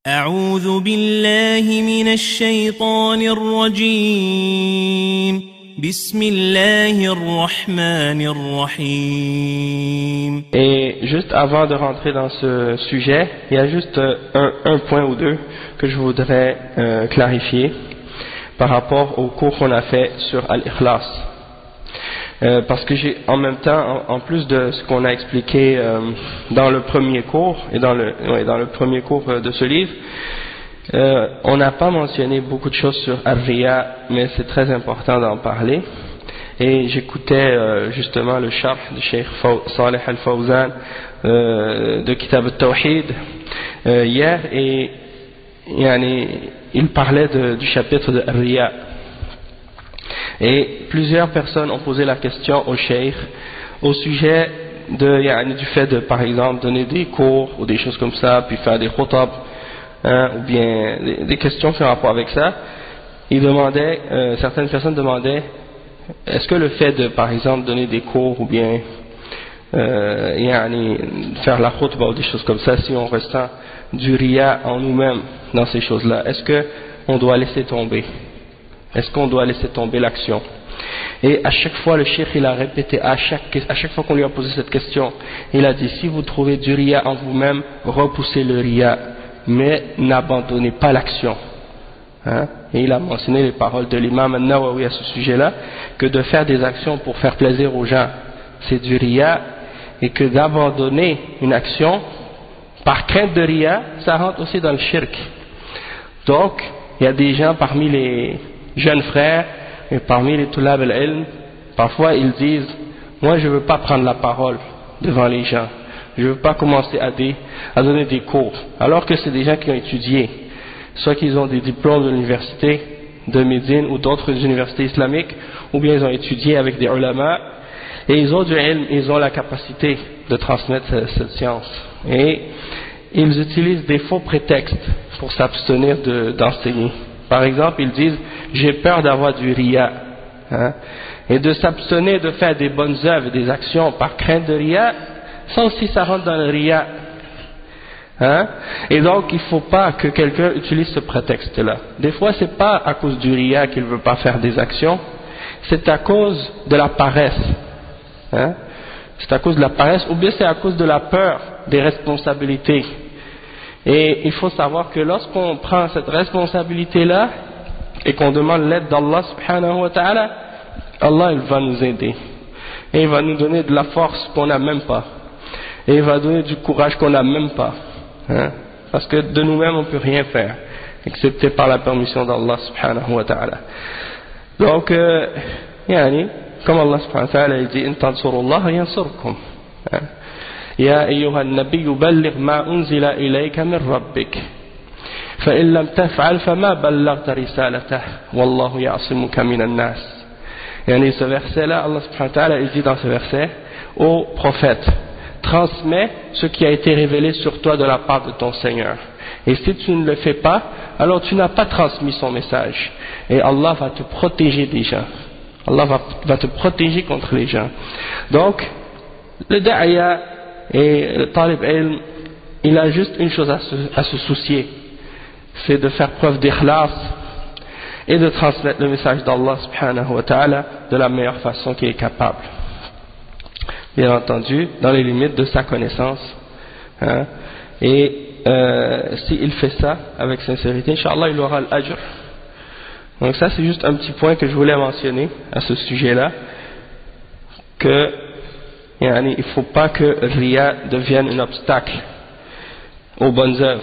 أعوذ بالله من الشيطان الرجيم بسم الله الرحمن الرحيم. Et juste avant de rentrer dans ce sujet, il y a juste un point ou deux que je voudrais clarifier par rapport au cours qu'on a fait sur Al-Ikhlas. Parce que j'ai en même temps, en plus de ce qu'on a expliqué dans le premier cours et dans le premier cours de ce livre, on n'a pas mentionné beaucoup de choses sur Ar-Riya, mais c'est très important d'en parler. Et j'écoutais justement le sharh du Cheikh Saleh Al-Fawzan de Kitab Al-Tawhid hier, et il parlait du chapitre de Ar-Riya. Et plusieurs personnes ont posé la question au Cheikh au sujet du fait de, par exemple, donner des cours ou des choses comme ça, puis faire des khutab, ou bien des questions qui ont rapport avec ça. Certaines personnes demandaient, est-ce que le fait de, par exemple, donner des cours ou bien faire la khutbah ou des choses comme ça, si on ressent du riya en nous-mêmes dans ces choses-là, est-ce qu'on doit laisser tomber? Est-ce qu'on doit laisser tomber l'action? Et à chaque fois, le cheikh il a répété, à chaque fois qu'on lui a posé cette question, il a dit, si vous trouvez du riya en vous-même, repoussez le riya, mais n'abandonnez pas l'action. Et il a mentionné les paroles de l'imam An-Nawawi à ce sujet-là, que de faire des actions pour faire plaisir aux gens, c'est du riya, et que d'abandonner une action par crainte de riya, ça rentre aussi dans le shirk. Donc, il y a des gens parmi les jeunes frères et parmi les tulab al-ilm, parfois ils disent, moi je ne veux pas prendre la parole devant les gens, je ne veux pas commencer à donner des cours, alors que c'est des gens qui ont étudié, soit qu'ils ont des diplômes de l'université de Médine ou d'autres universités islamiques, ou bien ils ont étudié avec des ulama, et ils ont du ilm, ils ont la capacité de transmettre cette science, et ils utilisent des faux prétextes pour s'abstenir d'enseigner. Par exemple, ils disent, j'ai peur d'avoir du riya, et de s'abstenir de faire des bonnes œuvres et des actions par crainte de riya, ça aussi ça rentre dans le riya. Et donc il ne faut pas que quelqu'un utilise ce prétexte-là. Des fois c'est pas à cause du riya qu'il ne veut pas faire des actions, c'est à cause de la paresse. C'est à cause de la paresse, ou bien c'est à cause de la peur des responsabilités. Et il faut savoir que lorsqu'on prend cette responsabilité-là et qu'on demande l'aide d'Allah subhanahu wa ta'ala, Allah il va nous aider. Et il va nous donner de la force qu'on n'a même pas. Et il va donner du courage qu'on n'a même pas. Parce que de nous-mêmes on ne peut rien faire, excepté par la permission d'Allah subhanahu wa ta'ala. Donc, comme Allah subhanahu wa ta'ala il dit, in tansurullah yansurkum. يا أيها النبي بلغ ما أنزل إليك من ربك فإن لم تفعل فما بلغت رسالته والله يعصمك من الناس. Ce verset-là, Allah subhanahu wa ta'ala il dit dans ce verset, ô prophète, transmets ce qui a été révélé sur toi de la part de ton Seigneur. Et si tu ne le fais pas, alors tu n'as pas transmis son message. Et Allah va te protéger des gens. Allah va te protéger contre les gens. Donc, le da'aya et le talib ilm, il a juste une chose à se soucier, c'est de faire preuve d'ikhlas et de transmettre le message d'Allah subhanahu wa ta'ala de la meilleure façon qu'il est capable. Bien entendu, dans les limites de sa connaissance. Et s'il fait ça avec sincérité, Inch'Allah, il aura l'ajr. Donc ça, c'est juste un petit point que je voulais mentionner à ce sujet-là, que il ne faut pas que Riya devienne un obstacle aux bonnes œuvres.